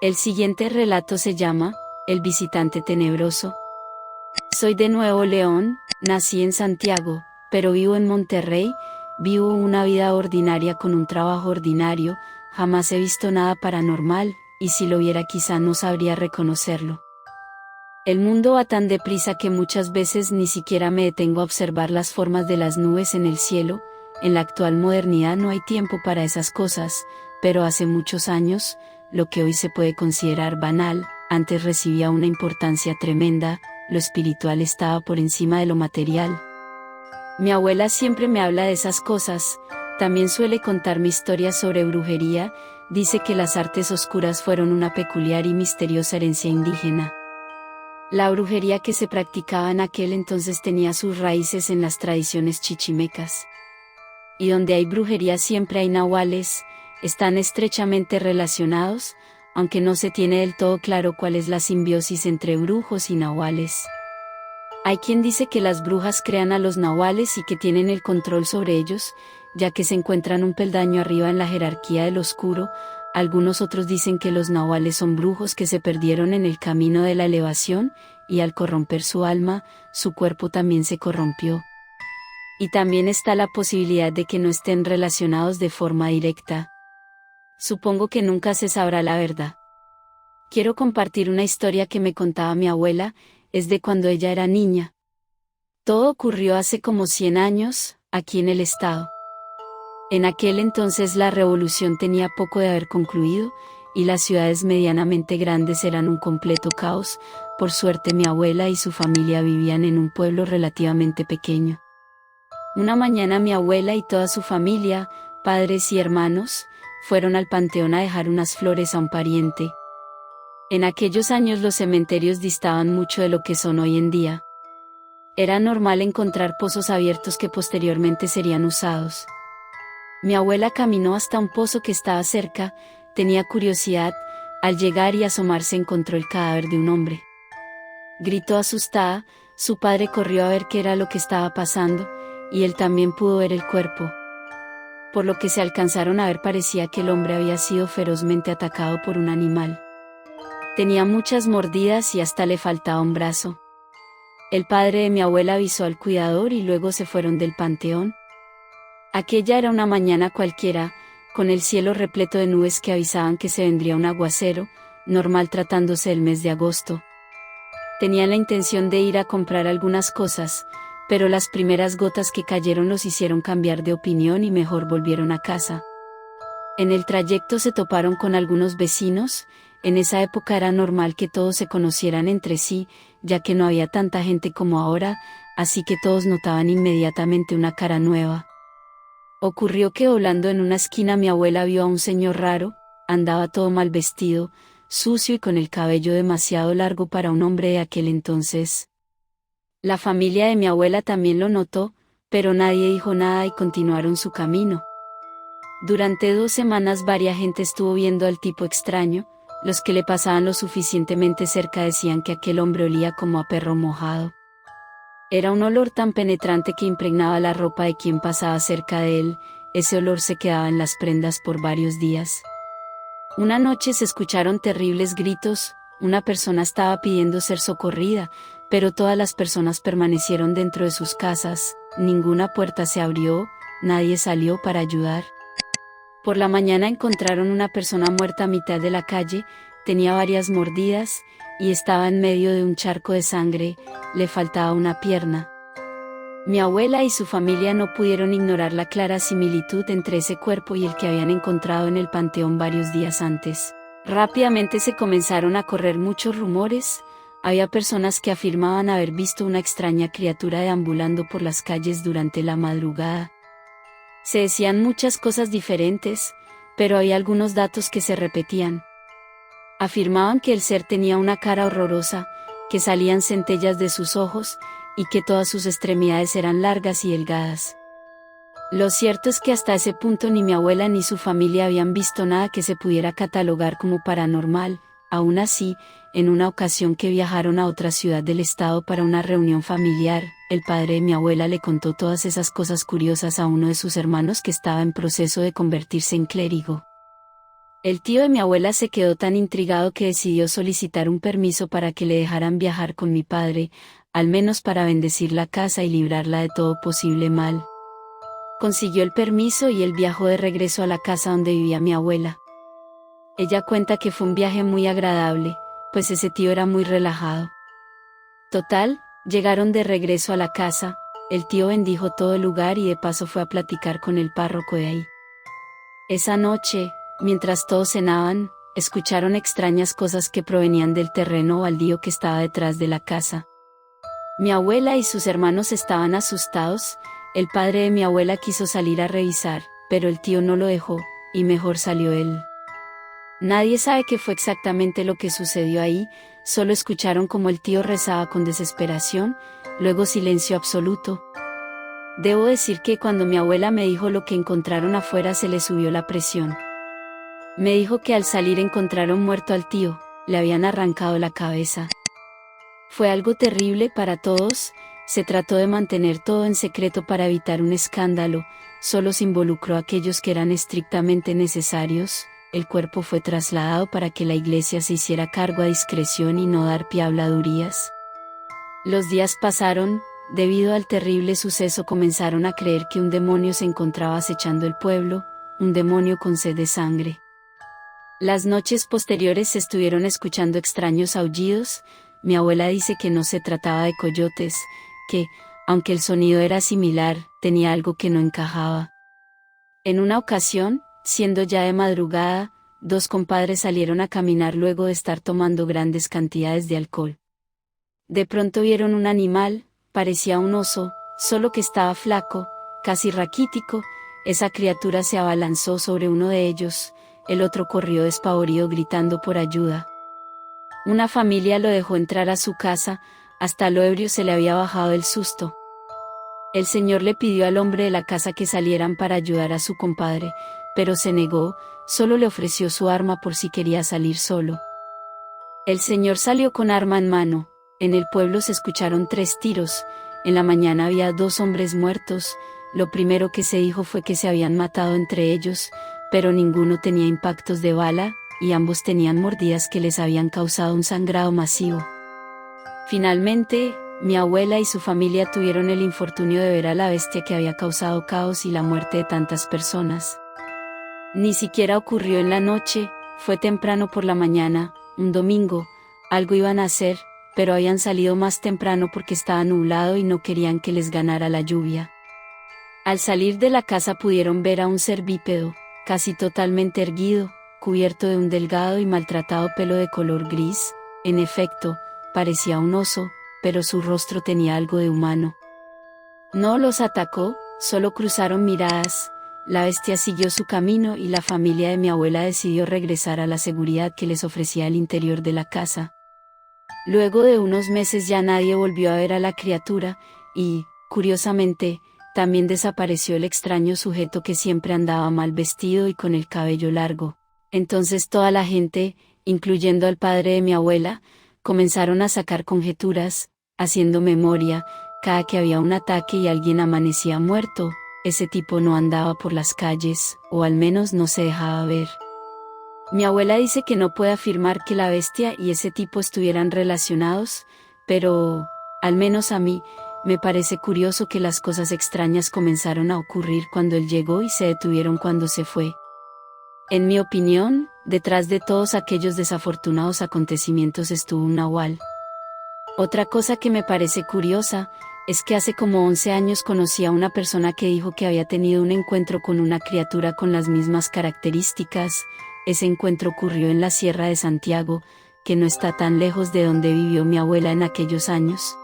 El siguiente relato se llama El visitante tenebroso. Soy de Nuevo León, nací en Santiago, pero vivo en Monterrey. Vivo una vida ordinaria con un trabajo ordinario. Jamás he visto nada paranormal, y si lo viera quizá no sabría reconocerlo. El mundo va tan deprisa que muchas veces ni siquiera me detengo a observar las formas de las nubes en el cielo. En la actual modernidad no hay tiempo para esas cosas, pero hace muchos años, lo que hoy se puede considerar banal, antes recibía una importancia tremenda. Lo espiritual estaba por encima de lo material. Mi abuela siempre me habla de esas cosas. También suele contarme historias sobre brujería. Dice que las artes oscuras fueron una peculiar y misteriosa herencia indígena. La brujería que se practicaba en aquel entonces tenía sus raíces en las tradiciones chichimecas. Y donde hay brujería siempre hay nahuales. Están estrechamente relacionados, aunque no se tiene del todo claro cuál es la simbiosis entre brujos y nahuales. Hay quien dice que las brujas crean a los nahuales y que tienen el control sobre ellos, ya que se encuentran un peldaño arriba en la jerarquía del oscuro. Algunos otros dicen que los nahuales son brujos que se perdieron en el camino de la elevación, y al corromper su alma, su cuerpo también se corrompió. Y también está la posibilidad de que no estén relacionados de forma directa. Supongo que nunca se sabrá la verdad. Quiero compartir una historia que me contaba mi abuela. Es de cuando ella era niña. Todo ocurrió hace como 100 años, aquí en el estado. En aquel entonces la revolución tenía poco de haber concluido, y las ciudades medianamente grandes eran un completo caos. Por suerte mi abuela y su familia vivían en un pueblo relativamente pequeño. Una mañana mi abuela y toda su familia, padres y hermanos, fueron al panteón a dejar unas flores a un pariente. En aquellos años los cementerios distaban mucho de lo que son hoy en día. Era normal encontrar pozos abiertos que posteriormente serían usados. Mi abuela caminó hasta un pozo que estaba cerca. Tenía curiosidad. Al llegar y asomarse encontró el cadáver de un hombre. Gritó asustada. Su padre corrió a ver qué era lo que estaba pasando, y él también pudo ver el cuerpo. Por lo que se alcanzaron a ver, parecía que el hombre había sido ferozmente atacado por un animal. Tenía muchas mordidas y hasta le faltaba un brazo. El padre de mi abuela avisó al cuidador y luego se fueron del panteón. Aquella era una mañana cualquiera, con el cielo repleto de nubes que avisaban que se vendría un aguacero, normal tratándose del mes de agosto. Tenían la intención de ir a comprar algunas cosas, pero las primeras gotas que cayeron los hicieron cambiar de opinión y mejor volvieron a casa. En el trayecto se toparon con algunos vecinos. En esa época era normal que todos se conocieran entre sí, ya que no había tanta gente como ahora, así que todos notaban inmediatamente una cara nueva. Ocurrió que doblando en una esquina mi abuela vio a un señor raro. Andaba todo mal vestido, sucio y con el cabello demasiado largo para un hombre de aquel entonces. La familia de mi abuela también lo notó, pero nadie dijo nada y continuaron su camino. Durante 2 semanas varia gente estuvo viendo al tipo extraño. Los que le pasaban lo suficientemente cerca decían que aquel hombre olía como a perro mojado. Era un olor tan penetrante que impregnaba la ropa de quien pasaba cerca de él. Ese olor se quedaba en las prendas por varios días. Una noche se escucharon terribles gritos. Una persona estaba pidiendo ser socorrida, pero todas las personas permanecieron dentro de sus casas. Ninguna puerta se abrió, nadie salió para ayudar. Por la mañana encontraron una persona muerta a mitad de la calle. Tenía varias mordidas, y estaba en medio de un charco de sangre. Le faltaba una pierna. Mi abuela y su familia no pudieron ignorar la clara similitud entre ese cuerpo y el que habían encontrado en el panteón varios días antes. Rápidamente se comenzaron a correr muchos rumores. Había personas que afirmaban haber visto una extraña criatura deambulando por las calles durante la madrugada. Se decían muchas cosas diferentes, pero había algunos datos que se repetían. Afirmaban que el ser tenía una cara horrorosa, que salían centellas de sus ojos, y que todas sus extremidades eran largas y delgadas. Lo cierto es que hasta ese punto ni mi abuela ni su familia habían visto nada que se pudiera catalogar como paranormal. Aún así, en una ocasión que viajaron a otra ciudad del estado para una reunión familiar, el padre de mi abuela le contó todas esas cosas curiosas a uno de sus hermanos que estaba en proceso de convertirse en clérigo. El tío de mi abuela se quedó tan intrigado que decidió solicitar un permiso para que le dejaran viajar con mi padre, al menos para bendecir la casa y librarla de todo posible mal. Consiguió el permiso y él viajó de regreso a la casa donde vivía mi abuela. Ella cuenta que fue un viaje muy agradable, pues ese tío era muy relajado. Total, llegaron de regreso a la casa, el tío bendijo todo el lugar y de paso fue a platicar con el párroco de ahí. Esa noche, mientras todos cenaban, escucharon extrañas cosas que provenían del terreno baldío que estaba detrás de la casa. Mi abuela y sus hermanos estaban asustados, el padre de mi abuela quiso salir a revisar, pero el tío no lo dejó, y mejor salió él. Nadie sabe qué fue exactamente lo que sucedió ahí, solo escucharon como el tío rezaba con desesperación, luego silencio absoluto. Debo decir que cuando mi abuela me dijo lo que encontraron afuera se le subió la presión. Me dijo que al salir encontraron muerto al tío, le habían arrancado la cabeza. Fue algo terrible para todos, se trató de mantener todo en secreto para evitar un escándalo, solo se involucró a aquellos que eran estrictamente necesarios, el cuerpo fue trasladado para que la iglesia se hiciera cargo a discreción y no dar pie a habladurías. Los días pasaron, debido al terrible suceso comenzaron a creer que un demonio se encontraba acechando el pueblo, un demonio con sed de sangre. Las noches posteriores se estuvieron escuchando extraños aullidos, mi abuela dice que no se trataba de coyotes, que, aunque el sonido era similar, tenía algo que no encajaba. En una ocasión, siendo ya de madrugada, dos compadres salieron a caminar luego de estar tomando grandes cantidades de alcohol. De pronto vieron un animal, parecía un oso, solo que estaba flaco, casi raquítico, esa criatura se abalanzó sobre uno de ellos, el otro corrió despavorido gritando por ayuda. Una familia lo dejó entrar a su casa, hasta lo ebrio se le había bajado el susto. El señor le pidió al hombre de la casa que salieran para ayudar a su compadre, pero se negó, solo le ofreció su arma por si quería salir solo. El señor salió con arma en mano, en el pueblo se escucharon 3 tiros, en la mañana había 2 hombres muertos, lo primero que se dijo fue que se habían matado entre ellos, pero ninguno tenía impactos de bala, y ambos tenían mordidas que les habían causado un sangrado masivo. Finalmente, mi abuela y su familia tuvieron el infortunio de ver a la bestia que había causado caos y la muerte de tantas personas. Ni siquiera ocurrió en la noche, fue temprano por la mañana, un domingo, algo iban a hacer, pero habían salido más temprano porque estaba nublado y no querían que les ganara la lluvia. Al salir de la casa pudieron ver a un ser bípedo, casi totalmente erguido, cubierto de un delgado y maltratado pelo de color gris, en efecto, parecía un oso, pero su rostro tenía algo de humano. No los atacó, solo cruzaron miradas, la bestia siguió su camino y la familia de mi abuela decidió regresar a la seguridad que les ofrecía el interior de la casa. Luego de unos meses ya nadie volvió a ver a la criatura, y, curiosamente, también desapareció el extraño sujeto que siempre andaba mal vestido y con el cabello largo. Entonces toda la gente, incluyendo al padre de mi abuela, comenzaron a sacar conjeturas, haciendo memoria, cada que había un ataque y alguien amanecía muerto, ese tipo no andaba por las calles, o al menos no se dejaba ver. Mi abuela dice que no puede afirmar que la bestia y ese tipo estuvieran relacionados, pero, al menos a mí, me parece curioso que las cosas extrañas comenzaron a ocurrir cuando él llegó y se detuvieron cuando se fue. En mi opinión, detrás de todos aquellos desafortunados acontecimientos estuvo un nahual. Otra cosa que me parece curiosa, es que hace como 11 años conocí a una persona que dijo que había tenido un encuentro con una criatura con las mismas características. Ese encuentro ocurrió en la Sierra de Santiago, que no está tan lejos de donde vivió mi abuela en aquellos años.